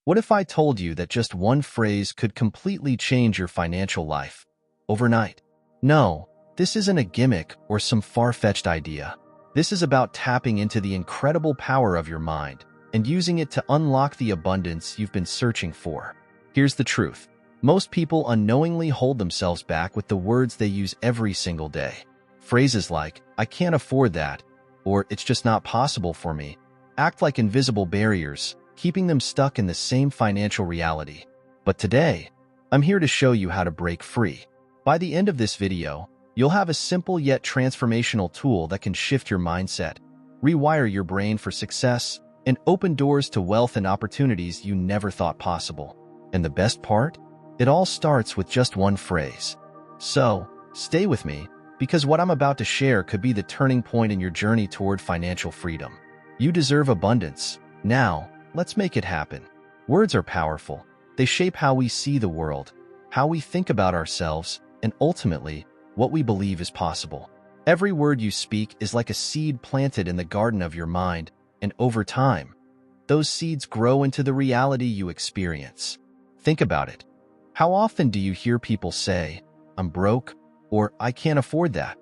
What if I told you that just one phrase could completely change your financial life overnight? No, this isn't a gimmick or some far-fetched idea. This is about tapping into the incredible power of your mind and using it to unlock the abundance you've been searching for. Here's the truth. Most people unknowingly hold themselves back with the words they use every single day. Phrases like, "I can't afford that," or "it's just not possible for me," act like invisible barriers, keeping them stuck in the same financial reality. But today, I'm here to show you how to break free. By the end of this video, you'll have a simple yet transformational tool that can shift your mindset, rewire your brain for success, and open doors to wealth and opportunities you never thought possible. And the best part? It all starts with just one phrase. So, stay with me, because what I'm about to share could be the turning point in your journey toward financial freedom. You deserve abundance. Now, let's make it happen. Words are powerful. They shape how we see the world, how we think about ourselves, and ultimately, what we believe is possible. Every word you speak is like a seed planted in the garden of your mind, and over time, those seeds grow into the reality you experience. Think about it. How often do you hear people say, "I'm broke," or "I can't afford that"?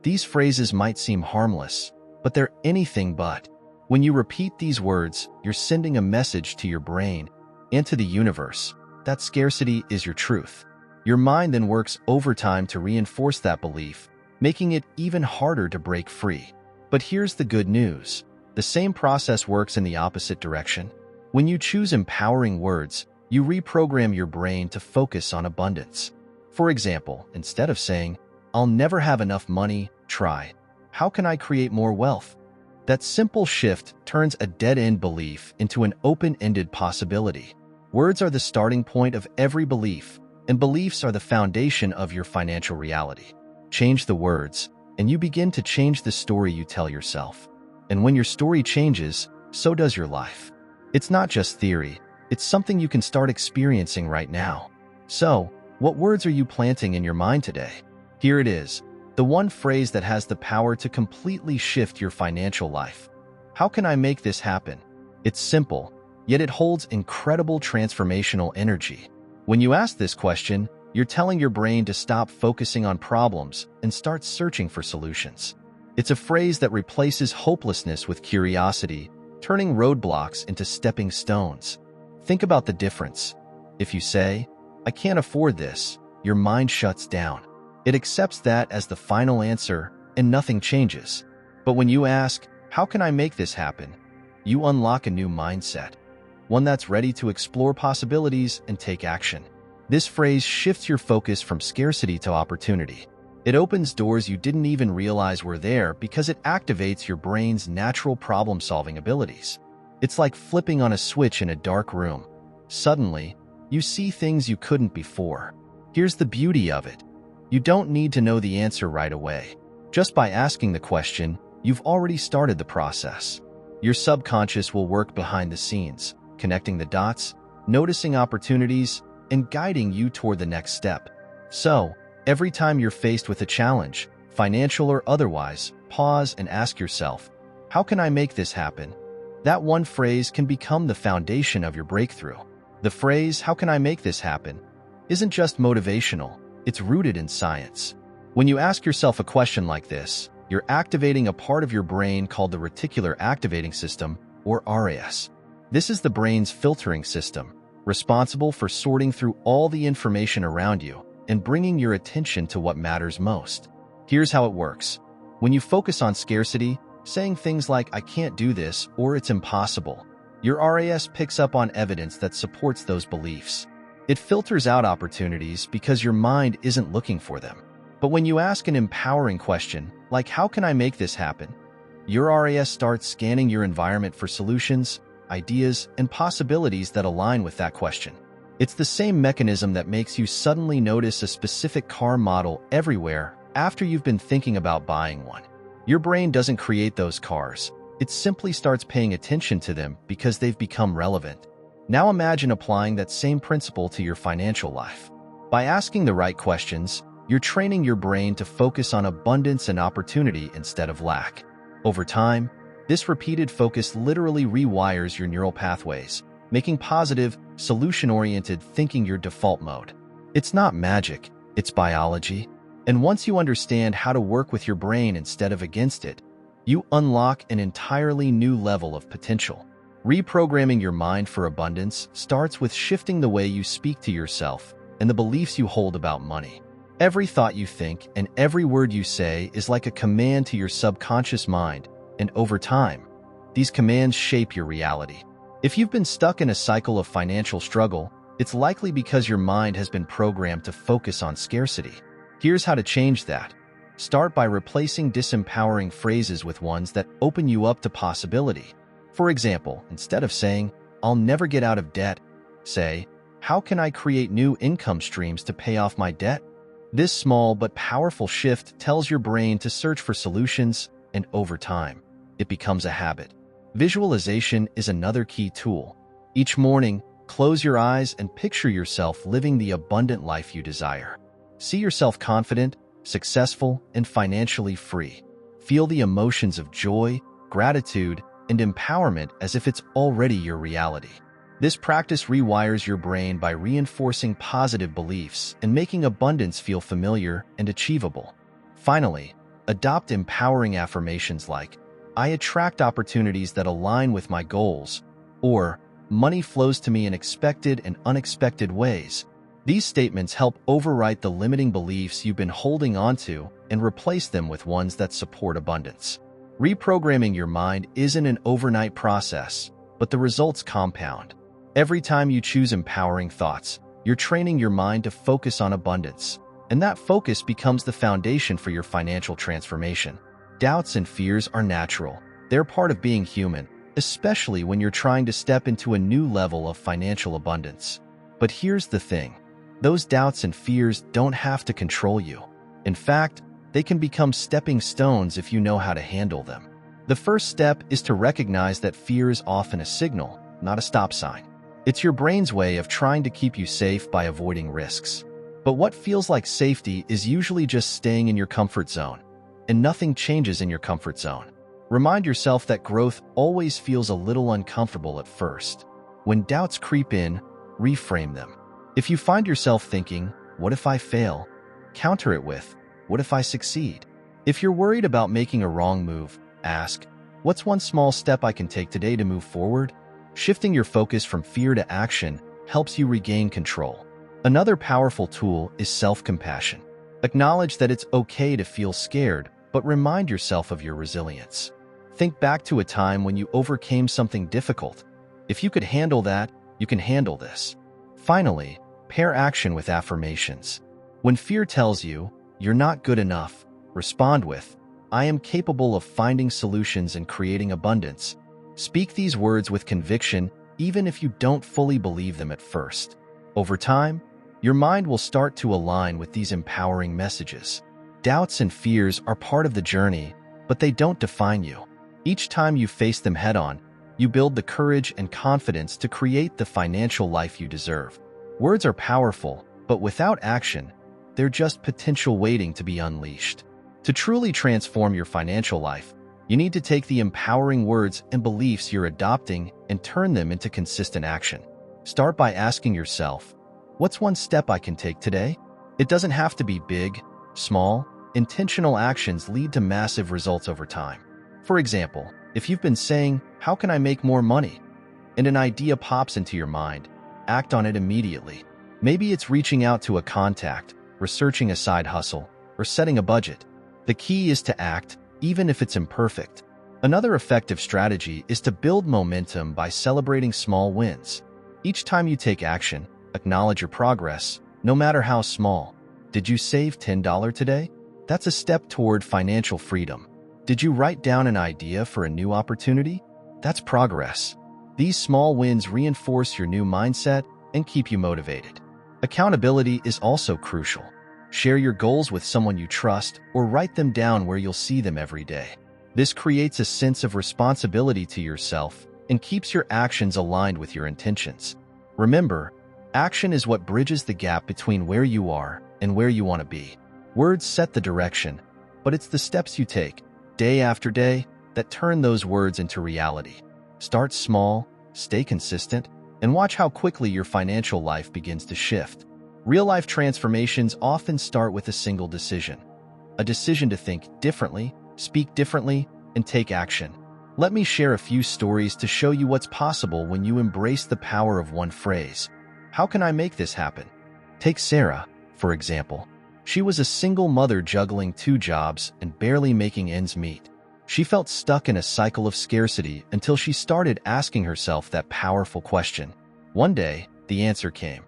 These phrases might seem harmless, but they're anything but. When you repeat these words, you're sending a message to your brain and to the universe that scarcity is your truth. Your mind then works overtime to reinforce that belief, making it even harder to break free. But here's the good news. The same process works in the opposite direction. When you choose empowering words, you reprogram your brain to focus on abundance. For example, instead of saying, "I'll never have enough money," try, "How can I create more wealth?" That simple shift turns a dead-end belief into an open-ended possibility. Words are the starting point of every belief, and beliefs are the foundation of your financial reality. Change the words, and you begin to change the story you tell yourself. And when your story changes, so does your life. It's not just theory. It's something you can start experiencing right now. So, what words are you planting in your mind today? Here it is, the one phrase that has the power to completely shift your financial life. How can I make this happen? It's simple, yet it holds incredible transformational energy. When you ask this question, you're telling your brain to stop focusing on problems and start searching for solutions. It's a phrase that replaces hopelessness with curiosity, turning roadblocks into stepping stones. Think about the difference. If you say, "I can't afford this," your mind shuts down. It accepts that as the final answer, and nothing changes. But when you ask, "How can I make this happen?" you unlock a new mindset, one that's ready to explore possibilities and take action. This phrase shifts your focus from scarcity to opportunity. It opens doors you didn't even realize were there because it activates your brain's natural problem-solving abilities. It's like flipping on a switch in a dark room. Suddenly, you see things you couldn't before. Here's the beauty of it. You don't need to know the answer right away. Just by asking the question, you've already started the process. Your subconscious will work behind the scenes, connecting the dots, noticing opportunities, and guiding you toward the next step. So, every time you're faced with a challenge, financial or otherwise, pause and ask yourself, "How can I make this happen?" That one phrase can become the foundation of your breakthrough. The phrase, "How can I make this happen?" isn't just motivational, it's rooted in science. When you ask yourself a question like this, you're activating a part of your brain called the reticular activating system, or RAS. This is the brain's filtering system, responsible for sorting through all the information around you and bringing your attention to what matters most. Here's how it works. When you focus on scarcity, saying things like, "I can't do this," or "it's impossible," your RAS picks up on evidence that supports those beliefs. It filters out opportunities because your mind isn't looking for them. But when you ask an empowering question, like, "How can I make this happen?" your RAS starts scanning your environment for solutions, ideas, and possibilities that align with that question. It's the same mechanism that makes you suddenly notice a specific car model everywhere after you've been thinking about buying one. Your brain doesn't create those cars. It simply starts paying attention to them because they've become relevant. Now imagine applying that same principle to your financial life. By asking the right questions, you're training your brain to focus on abundance and opportunity instead of lack. Over time, this repeated focus literally rewires your neural pathways, making positive, solution-oriented thinking your default mode. It's not magic, it's biology. And once you understand how to work with your brain instead of against it, you unlock an entirely new level of potential. Reprogramming your mind for abundance starts with shifting the way you speak to yourself and the beliefs you hold about money. Every thought you think and every word you say is like a command to your subconscious mind, and over time, these commands shape your reality. If you've been stuck in a cycle of financial struggle, it's likely because your mind has been programmed to focus on scarcity. Here's how to change that. Start by replacing disempowering phrases with ones that open you up to possibility. For example, instead of saying, "I'll never get out of debt," say, "How can I create new income streams to pay off my debt?" This small but powerful shift tells your brain to search for solutions, and over time, it becomes a habit. Visualization is another key tool. Each morning, close your eyes and picture yourself living the abundant life you desire. See yourself confident, successful, and financially free. Feel the emotions of joy, gratitude, and empowerment as if it's already your reality. This practice rewires your brain by reinforcing positive beliefs and making abundance feel familiar and achievable. Finally, adopt empowering affirmations like, "I attract opportunities that align with my goals," or "Money flows to me in expected and unexpected ways." These statements help overwrite the limiting beliefs you've been holding onto and replace them with ones that support abundance. Reprogramming your mind isn't an overnight process, but the results compound. Every time you choose empowering thoughts, you're training your mind to focus on abundance, and that focus becomes the foundation for your financial transformation. Doubts and fears are natural. They're part of being human, especially when you're trying to step into a new level of financial abundance. But here's the thing. Those doubts and fears don't have to control you. In fact, they can become stepping stones if you know how to handle them. The first step is to recognize that fear is often a signal, not a stop sign. It's your brain's way of trying to keep you safe by avoiding risks. But what feels like safety is usually just staying in your comfort zone, and nothing changes in your comfort zone. Remind yourself that growth always feels a little uncomfortable at first. When doubts creep in, reframe them. If you find yourself thinking, "What if I fail?" counter it with, "What if I succeed?" If you're worried about making a wrong move, ask, "What's one small step I can take today to move forward?" Shifting your focus from fear to action helps you regain control. Another powerful tool is self-compassion. Acknowledge that it's okay to feel scared, but remind yourself of your resilience. Think back to a time when you overcame something difficult. If you could handle that, you can handle this. Finally, pair action with affirmations. When fear tells you, "You're not good enough," respond with, "I am capable of finding solutions and creating abundance." Speak these words with conviction, even if you don't fully believe them at first. Over time, your mind will start to align with these empowering messages. Doubts and fears are part of the journey, but they don't define you. Each time you face them head-on, you build the courage and confidence to create the financial life you deserve. Words are powerful, but without action, they're just potential waiting to be unleashed. To truly transform your financial life, you need to take the empowering words and beliefs you're adopting and turn them into consistent action. Start by asking yourself, "What's one step I can take today?" It doesn't have to be big, small. Intentional actions lead to massive results over time. For example, if you've been saying, "How can I make more money?" and an idea pops into your mind, act on it immediately. Maybe it's reaching out to a contact, researching a side hustle, or setting a budget. The key is to act, even if it's imperfect. Another effective strategy is to build momentum by celebrating small wins. Each time you take action, acknowledge your progress, no matter how small. Did you save $10 today? That's a step toward financial freedom. Did you write down an idea for a new opportunity? That's progress. These small wins reinforce your new mindset and keep you motivated. Accountability is also crucial. Share your goals with someone you trust or write them down where you'll see them every day. This creates a sense of responsibility to yourself and keeps your actions aligned with your intentions. Remember, action is what bridges the gap between where you are and where you want to be. Words set the direction, but it's the steps you take, day after day, that turn those words into reality. Start small, stay consistent, and watch how quickly your financial life begins to shift. Real-life transformations often start with a single decision. A decision to think differently, speak differently, and take action. Let me share a few stories to show you what's possible when you embrace the power of one phrase. How can I make this happen? Take Sarah, for example. She was a single mother juggling 2 jobs and barely making ends meet. She felt stuck in a cycle of scarcity until she started asking herself that powerful question. One day, the answer came.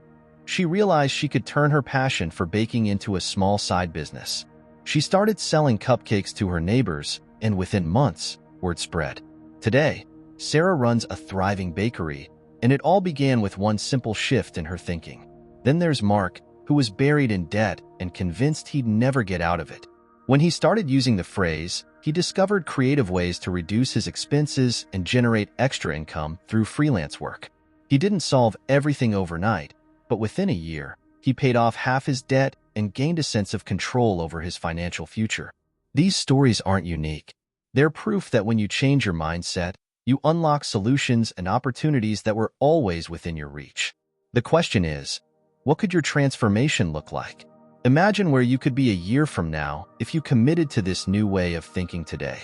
She realized she could turn her passion for baking into a small side business. She started selling cupcakes to her neighbors, and within months, word spread. Today, Sarah runs a thriving bakery, and it all began with one simple shift in her thinking. Then there's Mark, who was buried in debt and convinced he'd never get out of it. When he started using the phrase, he discovered creative ways to reduce his expenses and generate extra income through freelance work. He didn't solve everything overnight, but within a year, he paid off half his debt and gained a sense of control over his financial future. These stories aren't unique. They're proof that when you change your mindset, you unlock solutions and opportunities that were always within your reach. The question is, what could your transformation look like? Imagine where you could be a year from now if you committed to this new way of thinking today.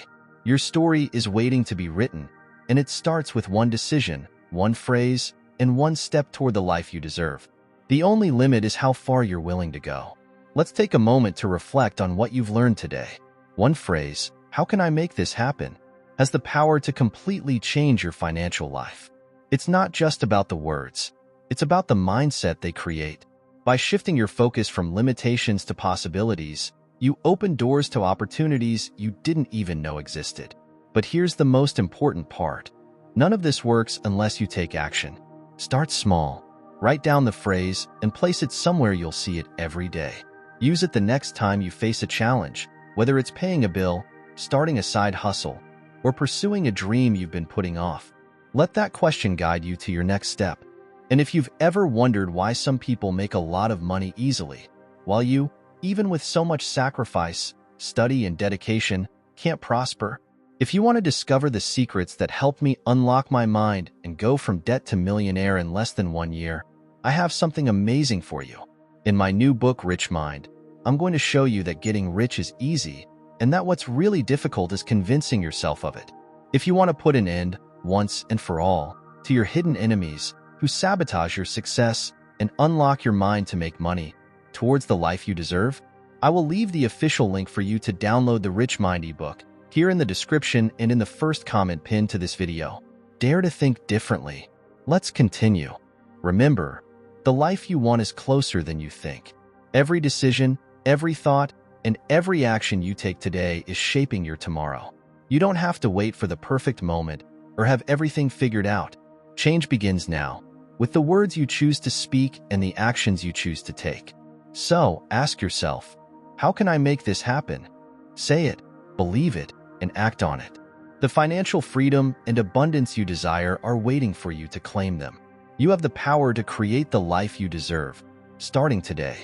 Your story is waiting to be written, and it starts with one decision, one phrase, and one step toward the life you deserve. The only limit is how far you're willing to go. Let's take a moment to reflect on what you've learned today. One phrase, how can I make this happen, has the power to completely change your financial life. It's not just about the words. It's about the mindset they create. By shifting your focus from limitations to possibilities, you open doors to opportunities you didn't even know existed. But here's the most important part. None of this works unless you take action. Start small. Write down the phrase and place it somewhere you'll see it every day. Use it the next time you face a challenge, whether it's paying a bill, starting a side hustle, or pursuing a dream you've been putting off. Let that question guide you to your next step. And if you've ever wondered why some people make a lot of money easily, while you, even with so much sacrifice, study, and dedication, can't prosper, if you want to discover the secrets that helped me unlock my mind and go from debt to millionaire in less than 1 year, I have something amazing for you. In my new book, Rich Mind, I'm going to show you that getting rich is easy and that what's really difficult is convincing yourself of it. If you want to put an end, once and for all, to your hidden enemies who sabotage your success and unlock your mind to make money towards the life you deserve, I will leave the official link for you to download the Rich Mind ebook here in the description and in the first comment pinned to this video. Dare to think differently. Let's continue. Remember, the life you want is closer than you think. Every decision, every thought, and every action you take today is shaping your tomorrow. You don't have to wait for the perfect moment or have everything figured out. Change begins now, with the words you choose to speak and the actions you choose to take. So, ask yourself, how can I make this happen? Say it, believe it, and act on it. The financial freedom and abundance you desire are waiting for you to claim them. You have the power to create the life you deserve, starting today.